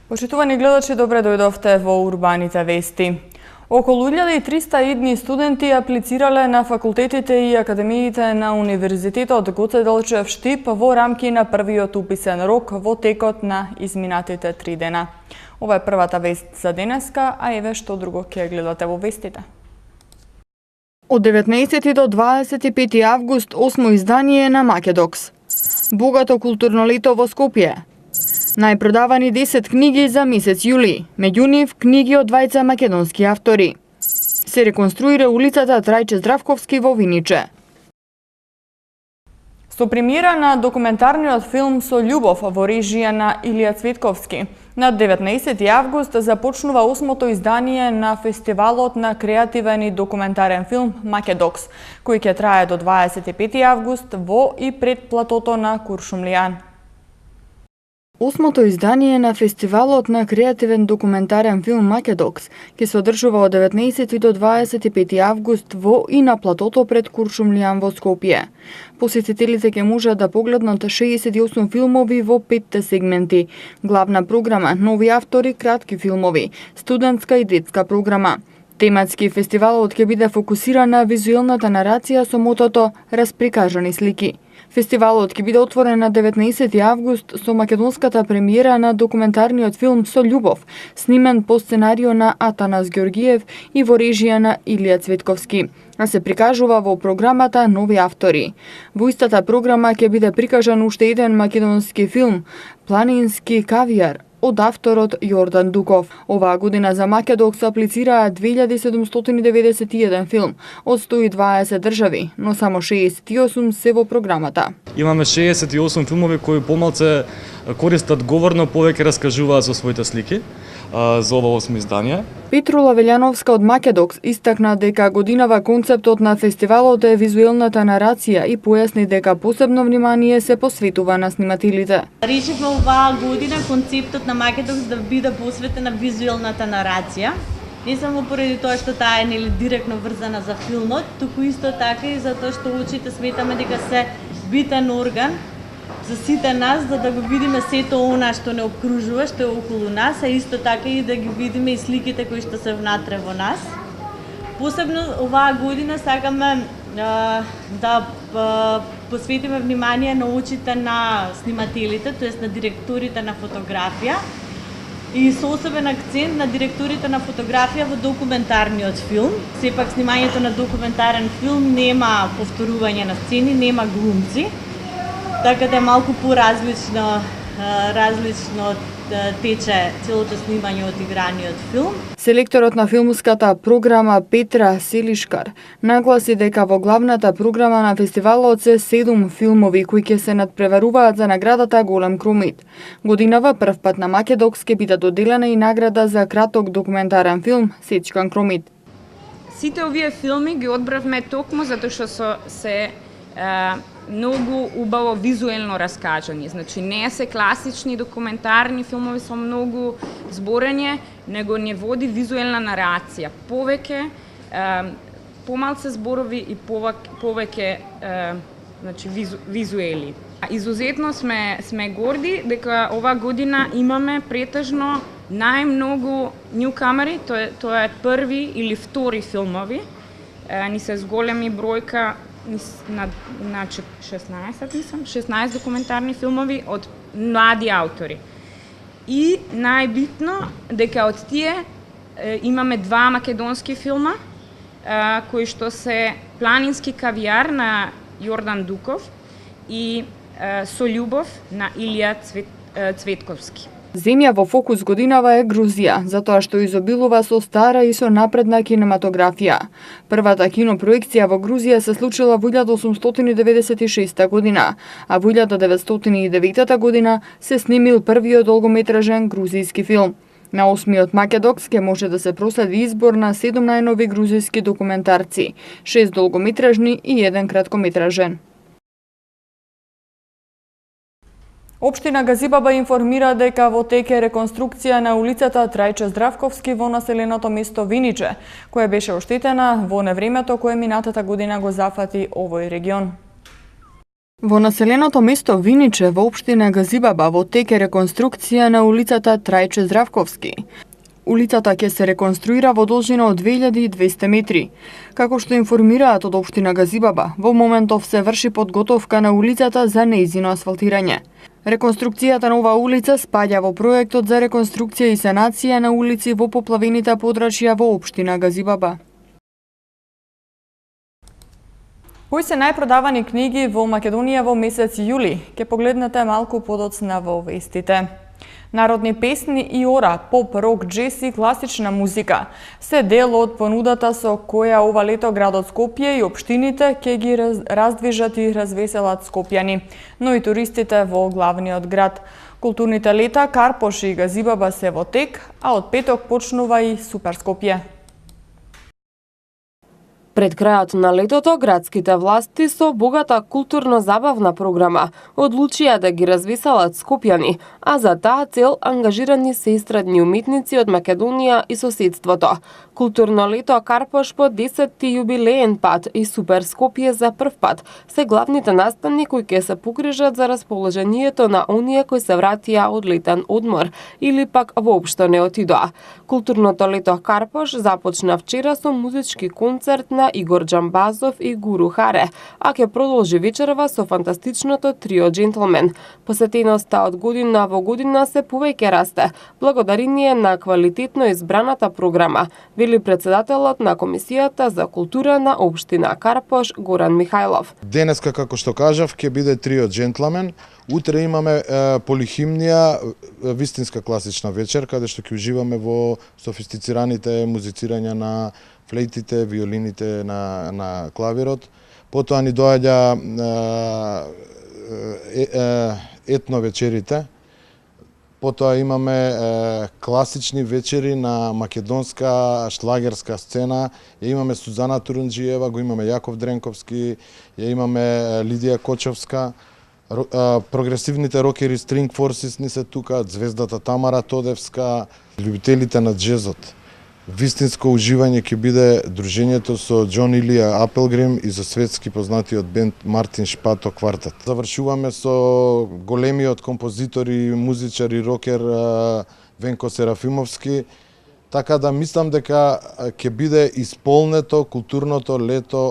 Почитувани гледачи, добре дојдовте во Урбаните вести. Околу 1300 идни студенти аплицирале на факултетите и академиите на Универзитетот Гоце Делчев Штип во рамки на првиот уписен рок во текот на изминатите 3 дена. Ова е првата вест за денеска, а еве што друго ќе гледате во вестите. Од 19 до 25 август 8 издание на Македокс. Богато културно лето во Скопје. Најпродавани 10 книги за месец јули, меѓу нив книги од двајца македонски автори. Се реконструира улицата Трајче Здравковски во Виниче. Со премиера на документарниот филм Со љубов во режија на Илија Цветковски, на 19 август започнува 8-то издание на фестивалот на креативен и документарен филм Македокс, кој ќе трае до 25 август во и пред платото на Куршумлијан. Осмото издание на фестивалот на креативен документарен филм Македокс ќе се одржува од 19 до 25 август во и на платото пред Куршумлијан во Скопје. Посетителите ќе можат да погледнат 68 филмови во 5 сегменти: главна програма, нови автори, кратки филмови, студентска и детска програма. Тематски фестивалот ќе биде фокусиран на визуелната нарација со мотото "Расприкажани слики". Фестивалот ќе биде отворен на 19 август со македонската премиера на документарниот филм Со љубов, снимен по сценарио на Атанас Ѓоргиев и во режија на Илија Цветковски, а се прикажува во програмата Нови автори. Во истата програма ќе биде прикажан уште еден македонски филм Планински кавијар од авторот Јордан Дуков. Оваа година за Македокс аплицираа 2791 филм од 120 држави, но само 68 се во програмата. Имаме 68 филмови кои помалце користат говорно, повеќе раскажуваат со своите слики за ова 8 издание. Петрула Велјановска од Македокс истакна дека годинава концептот на фестивалот е визуелната нарација и појасни дека посебно внимание се посветува на снимателите. Решивме оваа година концептот на Македокс да биде посветен на визуелната нарација. Не само поради тоа што таа е директно врзана за филмот, туку исто така и затоа што очите сметаме дека се битен орган за сите нас, за да го видиме сето она што не обкружува, што е околу нас, а исто така и да ги видиме и сликите кои што се внатре во нас. Посебно оваа година сакаме да посветиме внимание на очите на снимателите, тоест на директорите на фотографија, и со особен акцент на директорите на фотографија во документарниот филм. Сепак снимањето на документарен филм нема повторување на сцени, нема глумци, така да е малку поразлично тече целото снимање од играниот филм. Селекторот на филмската програма Петра Селишкар нагласи дека во главната програма на фестивалот се 7 филмови кои ќе се надпреваруваат за наградата Голем Кромит. Годинава првпат на Македокс ќе биде доделена и награда за краток документарен филм Сечкан Кромит. Сите овие филми ги одбравме токму затоа што се многу убаво визуелно раскажани. Значи не се класични документарни филмови со многу зборење, него не води визуелна нарација. Повеќе помалце зборови и повеќе значи визуели. Изузетно сме горди дека ова година имаме претежно најмногу нјукамери, тоа е први или втори филмови. Ни се зголеми бројка на 16 документарни филмови од млади автори. И најбитно дека од тие имаме 2 македонски филма кои што се Планински кавијар на Јордан Дуков и Со љубов на Илија Цветковски. Земја во фокус годинава е Грузија, затоа што изобилува со стара и со напредна кинематографија. Првата кинопроекција во Грузија се случила во 1896 година, а во 1909 година се снимил првиот долгометражен грузијски филм. На 8-миот Македокс ќе може да се проследи избор на 7 најнови грузијски документарци, 6 долгометражни и 1 краткометражен. Општина Газибаба информира дека во тек е реконструкција на улицата Трајче Здравковски во населеното место Виниче, која беше оштетена во невремето кое минатата година го зафати овој регион. Во населеното место Виниче во општина Газибаба во тек е реконструкција на улицата Трајче Здравковски. Улицата ќе се реконструира во должина од 2200 метри. Како што информираат од општина Газибаба, во моментов се врши подготовка на улицата за нејзино асфалтирање. Реконструкцијата на оваа улица спаѓа во проектот за реконструкција и санација на улици во поплавените подрачја во општина Газибаба. Кои се најпродавани книги во Македонија во месец јули? Ке погледнете малку подоцна во вестите. Народни песни и ора, поп, рок, джез и класична музика се дел од понудата со која ова лето градот Скопје и општините ќе ги раздвижат и развеселат скопјани, но и туристите во главниот град. Културните лета Карпош и Газибаба се во тек, а од петок почнува и Супер Скопје. Пред крајот на летото, градските власти со богата културно-забавна програма одлучија да ги развеселат скопјани, а за таа цел ангажирани се естрадни уметници од Македонија и соседството. Културно лето Карпош по 10-ти јубилеен пат и Супер Скопје за прв пат се главните настани кои ќе се погрижат за расположението на оние кои се вратија од летен одмор или пак воопшто не отидоа. Културното лето Карпош започна вчера со музички концерт на Игор Џамбазов и Гуру Харе, а ќе продолжи вечерва со фантастичното трио Джентлмен. Посетеноста од година во година се повеќе расте, благодарение на квалитетно избраната програма, вели председателот на Комисијата за култура на општина Карпош Горан Михајлов. Денеска, како што кажав, ќе биде трио Джентлмен. Утре имаме полихимнија, вистинска класична вечер, каде што ќе уживаме во софистицираните музицирања на флейтите, виолините, на клавирот. Потоа ни доаѓа етно вечерите. Потоа имаме класични вечери на македонска шлагерска сцена. Ја имаме Сузана Турунџиева, го имаме Јаков Дренковски, ја имаме Лидија Кочовска. Прогресивните рокери String Forces ни се тука, звездата Тамара Тодевска, љубителите на джезот. Вистинско уживање ќе биде дружењето со Џон Илија Апелгрим и за светски познатиот бенд Мартин Шпато Квартет. Завршуваме со големиот композитор и музичар и рокер Венко Серафимовски, така да мислам дека ќе биде исполнето културното лето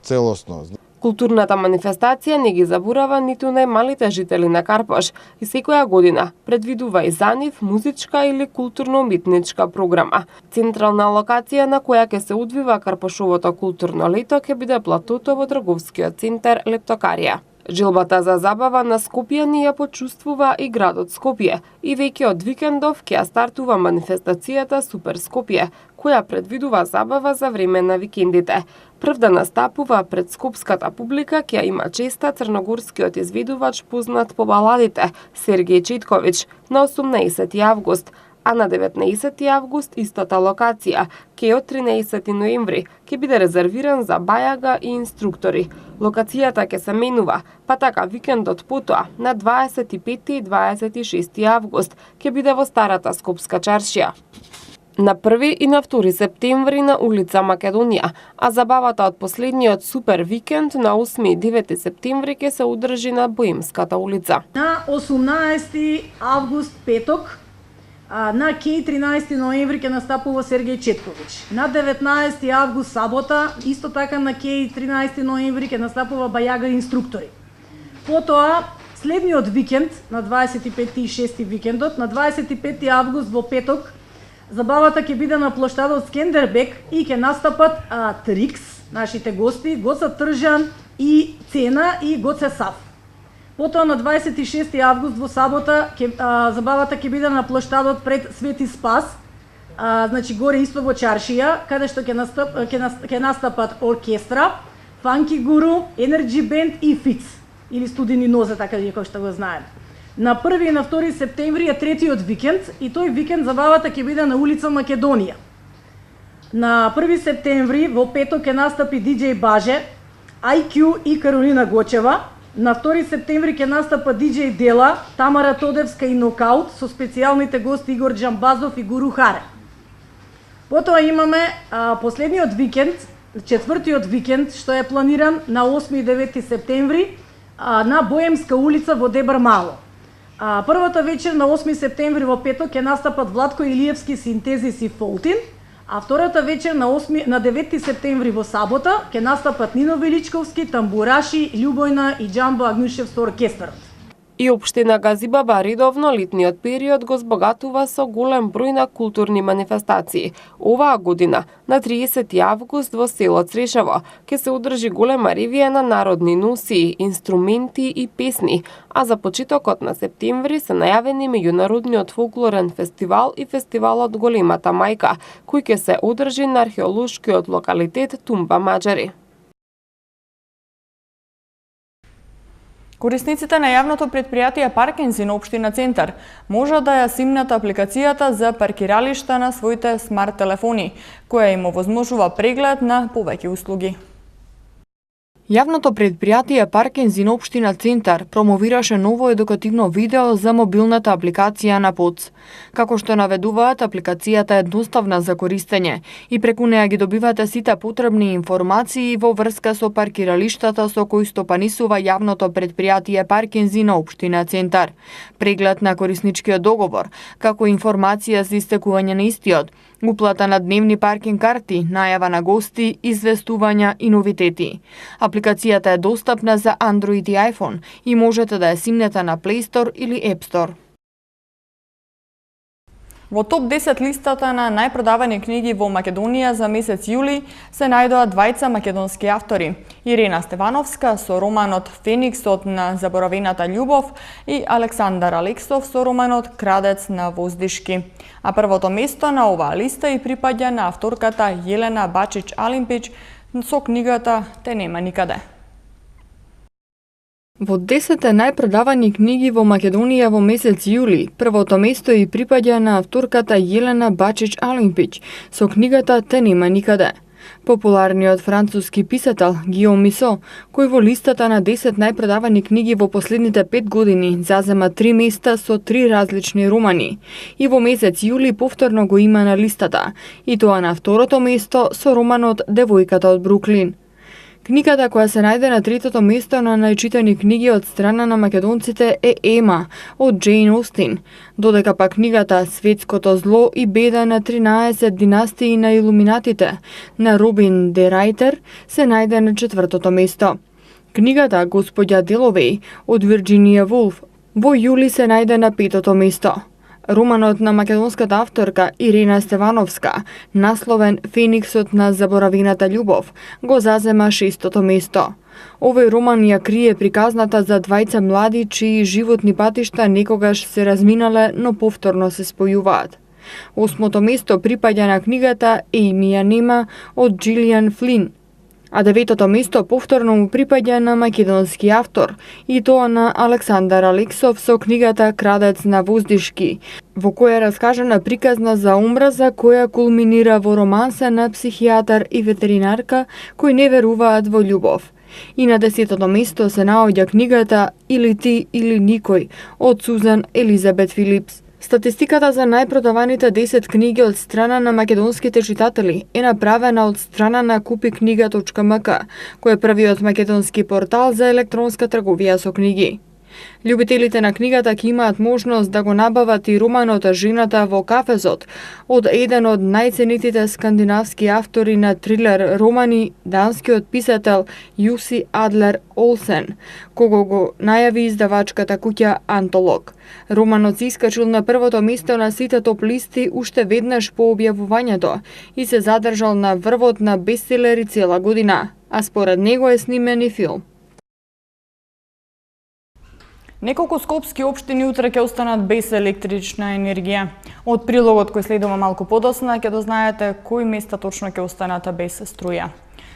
целосно. Културната манифестација не ги заборава ниту најмалите жители на Карпош и секоја година предвидува и за нив музичка или културно-уметничка програма. Централна локација на која ќе се одвива Карпошовото културно лето ќе биде платото во трговскиот центар Лептокарија. Жилбата за забава на скопјани ја почувствува и градот Скопје и веќе од викендов ќе стартува манифестацијата Супер Скопје, која предвидува забава за време на викендите. Прв да настапува пред скопската публика ќе има честа црногорскиот изведувач познат по баладите Сергеј Четковиќ на 18 август, а на 19 август истата локација, ке од 13 ноември, ќе биде резервиран за бајага и инструктори. Локацијата ќе се менува, па така викендот потоа, на 25 и 26 август, ќе биде во старата Скопска чаршија. На 1 и на 2 септември на улица Македонија, а забавата од последниот супер викенд на 8 и 9 септември ќе се одржи на Боемската улица. На 18 август петок, на кеј 13 ноември ќе настапува Сергеј Четковиќ. На 19 август сабота, исто така на кеј 13 ноември ќе настапува Бајага инструктори. Потоа, следниот викенд, на 25 и 6 викендот, на 25 август во петок, забавата ќе биде на плоштадот Скендербек и ќе настапат Трикс, нашите гости, Гоца Тржан и Цена и Гоце Сав. Потоа на 26 август во сабота забавата ќе биде на плоштадот пред Свети Спас, значи горе исто во чаршија, каде што ќе настапат оркестра, Фанки Гуру, Енерджи Бенд и Фиц, или Студени нозе, така како што го знаеме. На 1 и на 2 септември е третиот викенд и тој викенд забавата ќе биде на улица Македонија. На 1 септември во петок ќе настапи DJ Баже, IQ и Каролина Гочева. На 2 септември ќе настапа DJ Дела, Тамара Тодевска и Нокаут со специјалните гости Игор Џамбазов и Гуру Харе. Потоа имаме последниот викенд, четвртиот викенд што е планиран на 8 и 9 септември, на Боемска улица во Дебар Мало. Првата вечер на 8 септември во петок ќе настапат Владко Илиевски, Синтезис и Фолтин, а втората вечер на 9 септември во сабота ќе настапат Нино Величковски, Тамбураши, Љубојна и Џамбо Агнушев со оркестарот. И општина Газибаба редовно летниот период го збогатува со голем број на културни манифестации. Оваа година, на 30 август во село Црешево, ќе се одржи голема ревија на народни носии, инструменти и песни, а за почетокот на септември се најавени меѓународниот фолклорен фестивал и фестивалот Големата мајка, кој ќе се одржи на археолошкиот локалитет Тумба Маџари. Корисниците на јавното предпријатие Паркинзи на општина Центар можат да ја симнат апликацијата за паркиралишта на своите смарт телефони, која им овозможува преглед на повеќе услуги. Јавното предпријатие Паркинзи на општина Центар промовираше ново едукативно видео за мобилната апликација на ПОЦ. Како што наведуваат, апликацијата е едноставна за користење и преку неа ги добивате сите потребни информации во врска со паркиралиштата со кои стопанисува јавното предпријатие Паркинзи на општина Центар, преглед на корисничкиот договор, како информација за истекување на истиот, уплата на дневни паркинг карти, најава на гости, известувања и новитети. Апликацијата е достапна за Android и iPhone и можете да ја симнете на Play Store или App Store. Во топ 10 листата на најпродавани книги во Македонија за месец јули се најдоа двајца македонски автори. Ирина Стевановска со романот Фениксот на заборавената љубов и Александар Алексов со романот Крадец на воздишки. А првото место на оваа листа и припаѓа на авторката Јелена Бачич-Алимпич со книгата Те нема никаде. Во 10 најпродавани книги во Македонија во месец јули, првото место и припаѓа на авторката Јелена Бачич-Алимпич со книгата Те нема никаде. Популарниот француски писател Гиом Мисо, кој во листата на 10 најпродавани книги во последните 5 години зазема 3 места со 3 различни романи, и во месец јули повторно го има на листата, и тоа на второто место со романот Девојката од Бруклин. Книгата која се најде на третото место на најчитани книги од страна на македонците е Ема од Джейн Остин, додека пак книгата Светското зло и беда на 13 династии на илуминатите на Робин де Райтер се најде на четвртото место. Книгата Господја Деловеј од Вирджинија Вулф во јули се најде на петото место. Романот на македонската авторка Ирина Стевановска, насловен Фениксот на заборавената љубов, го зазема шестото место. Овој роман ја крие приказната за двајца млади чии животни патишта некогаш се разминале, но повторно се спојуваат. Осмото место припаѓа на книгата Ејми ја нема од Джилијан Флин, а деветото место повторно му припаѓа на македонски автор, и тоа на Александар Алексов со книгата Крадец на воздишки, во која е раскажана приказна за омраза која кулминира во романса на психијатар и ветеринарка кои не веруваат во љубов. И на 10-то место се наоѓа книгата Или ти или никој од Сузан Елизабет Филипс. Статистиката за најпродаваните 10 книги од страна на македонските читатели е направена од страна на kupikniga.mk, кој е првиот македонски портал за електронска трговија со книги. Љубителите на книгата ќе имаат можност да го набават и романот Жената во кафезот од еден од најценетите скандинавски автори на трилер романи, данскиот писател Јуси Адлер Олсен, кого го најави издавачката куќа Антолог. Романот се искачил на првото место на сите топ листи уште веднаш по објавувањето и се задржал на врвот на бестселери цела година, а според него е снимен и филм. Неколку скопски општини утре ќе останат без електрична енергија. Од прилогот кој следува малку подосна ќе дознаете кои места точно ќе останат без струја.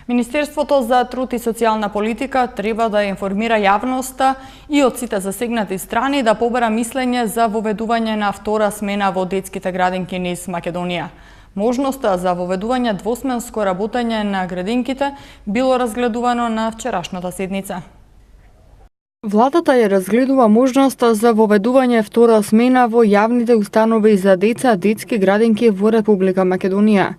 Министерството за труд и социјална политика треба да информира јавноста и од сите засегнати страни да побара мислење за воведување на втора смена во детските градинки низ Македонија. Можноста за воведување двосменско работење на градинките било разгледувано на вчерашната седница. Владата ја разгледува можноста за воведување втора смена во јавните установи за деца, детски градинки во Република Македонија.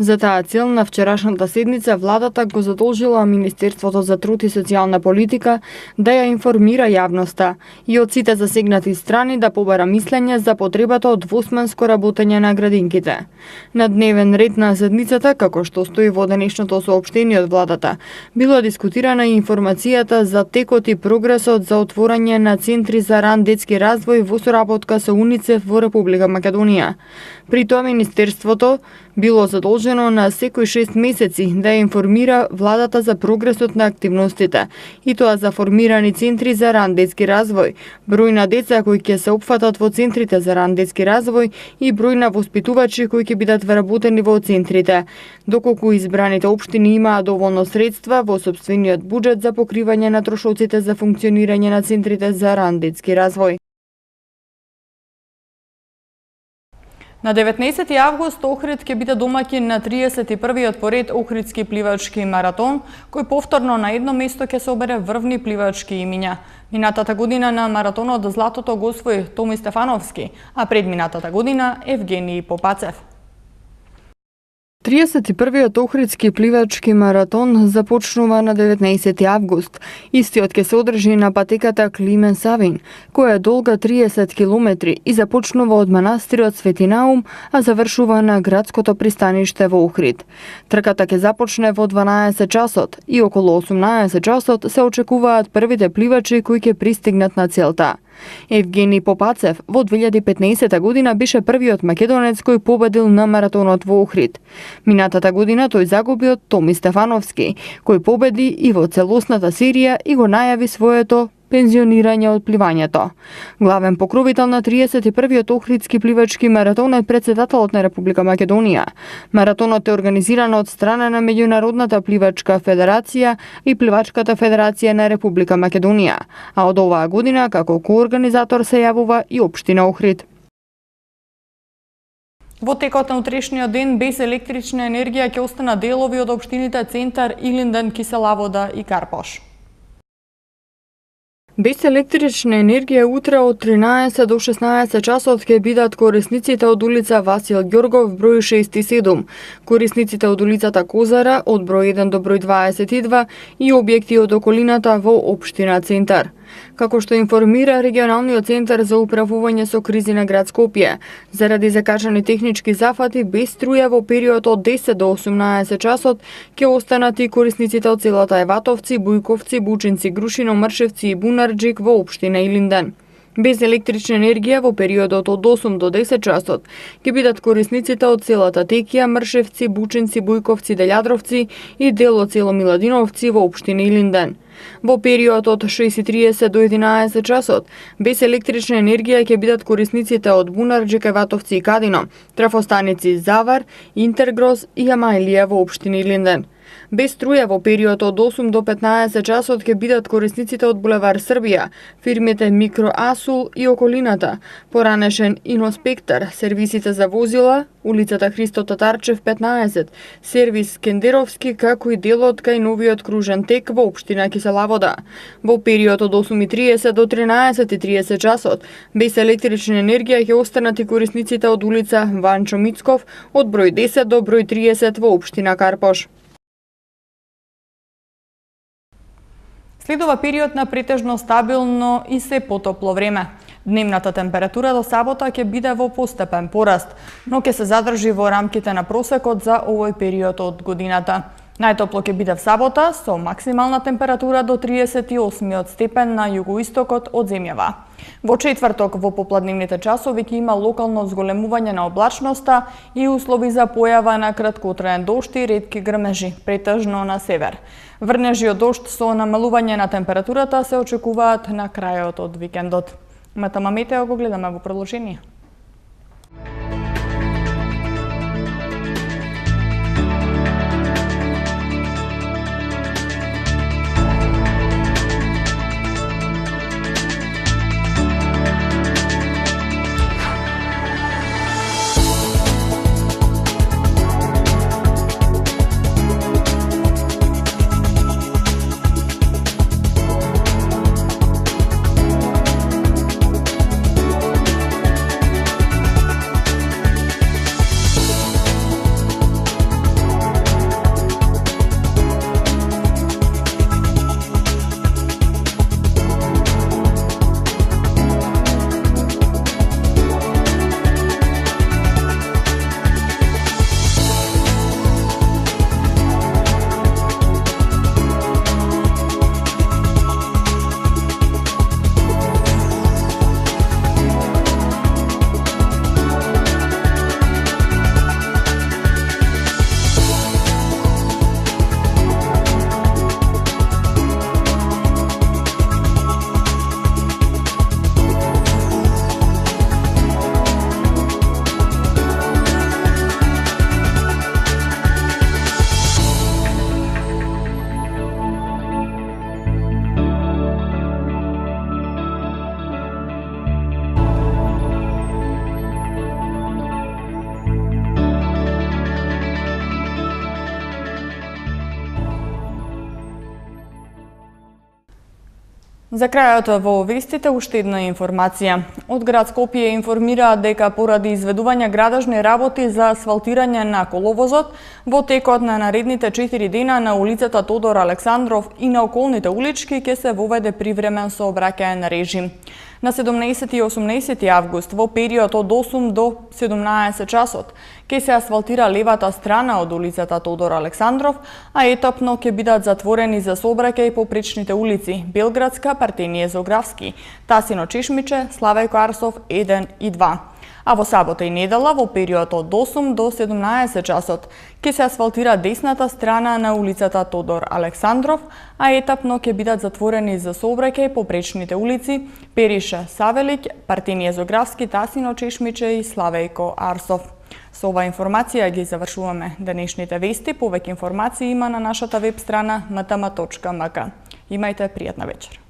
За таа цел на вчерашната седница владата го задолжила Министерството за труд и социјална политика да ја информира јавноста и од сите засегнати страни да побара мислење за потребата од двосменско работење на градинките. На дневен ред на седницата, како што стои во денешното соопштение од владата, била дискутирана и информацијата за текот и прогресот за отворање на центри за ран детски развој во соработка со УНИЦЕФ во Република Македонија. При тоа Министерството било задолжено на секој 6 месеци да ја информира владата за прогресот на активностите, и тоа за формирани центри за ран детски развој, број на деца кои ќе се опфатат во центрите за ран детски развој и број на воспитувачи кои ќе бидат вработени во центрите, доколку избраните општини имаат доволно средства во сопствениот буџет за покривање на трошоците за функционирање на центрите за ран детски развој. На 19 август Охрид ќе биде домаќин на 31-иот поред Охридски пливачки маратон, кој повторно на едно место ќе собере врвни пливачки имиња. Минатата година на маратонот златото го освои Томи Стефановски, а предминатата година Евгений Попацев. 31-иот Охридски пливачки маратон започнува на 19 август. Истиот ќе се одржи на патеката Климен Савин, која е долга 30 километри и започнува од манастирот Свети Наум, а завршува на градското пристаниште во Охрид. Трката ќе започне во 12 часот и околу 18 часот се очекуваат првите пливачи кои ќе пристигнат на целта. Евгений Попацев во 2015 година беше првиот македонец кој победил на маратонот во Охрид. Минатата година тој загуби од Томи Стефановски, кој победи и во целосната серија и го најави своето пензионирање од пливањето. Главен покровител на 31-иот Охридски пливачки маратон е претседателот на Република Македонија. Маратонот е организиран од страна на Меѓународната пливачка федерација и Пливачката федерација на Република Македонија, а од оваа година како коорганизатор се јавува и општина Охрид. Во текот на утрешниот ден без електрична енергија ќе останат делови од општините Центар, Илинден, Кисела Вода и Карпош. Без електрична енергија утре од 13 до 16 часот ќе бидат корисниците од улица Васил Ѓоргов број 67, корисниците од улицата Козара од број 1 до број 22 и објекти од околината во општина Центар. Како што информира регионалниот центар за управување со кризи на град Скопје, заради закачани технички зафати без струја во период од 10 до 18 часот ќе останат и корисниците од селата Еватовци, Бујковци, Бучинци, Грушино, Мршевци и Бунарџик во општина Илинден. Без електрична енергија во периодот од 8 до 10 часот ќе бидат корисниците од селата Текија, Мршевци, Бучинци, Бујковци, Делјадровци и дел од село Миладиновци во општина Илинден. Во период од 6:30 до 11 часот без електрична енергија ќе бидат корисниците од Бунарџик, Еватовци и Кадино, трафостаници Завар, Интергроз и Амаилија во општина Илинден. Без струја во период од 8 до 15 часот ќе бидат корисниците од булевар Србија, фирмите Микро Асул и околината, поранешен Иноспектар, сервисите за возила, улицата Христо Татарчев 15, сервис Кендеровски, како и делот кај новиот кружен тек во општина Кисела Вода. Во период од 8:30 до 13:30 часот без електрична енергија ќе останат и корисниците од улица Ванчо Мицков од број 10 до број 30 во општина Карпош. Следува период на претежно стабилно и се потопло време. Дневната температура до сабота ќе биде во постепен пораст, но ќе се задржи во рамките на просекот за овој период од годината. Најтопло ќе биде в сабота со максимална температура до 38 степен на југоистокот од земјава. Во четврток во попладневните часови ќе има локално зголемување на облачноста и услови за појава на краткотраен дожд и ретки грмежи, претежно на север. Врнежи од дожд со намалување на температурата се очекуваат на крајот од викендот. Метама метео го гледаме во продолжение. За крајот во вестите уште една информација. Од град Скопје информираат дека поради изведување градежни работи за асфалтирање на коловозот во текот на наредните 4 дена на улицата Тодор Александров и на околните улички ќе се воведе привремен сообраќаен режим. На 17 и 18 август во период од 8 до 17 часот ќе се асфалтира левата страна од улицата Тодор Александров, а етапно ќе бидат затворени за сообраќај попречните улици Белградска, Партеније Зографски, Тасино Чешмиче, Славејко Арсов 1 и 2. А во сабота и недела во период од 8 до 17 часот ќе се асфалтира десната страна на улицата Тодор Александров, а етапно ќе бидат затворени за сообраќај попречните улици Периша Савелиќ, Партеније Зографски, Тасино Чешмиче и Славејко Арсов. Со ова информација ги завршуваме денешните вести. Повеќе информации има на нашата веб страна mtm.mk. Имајте пријатна вечер.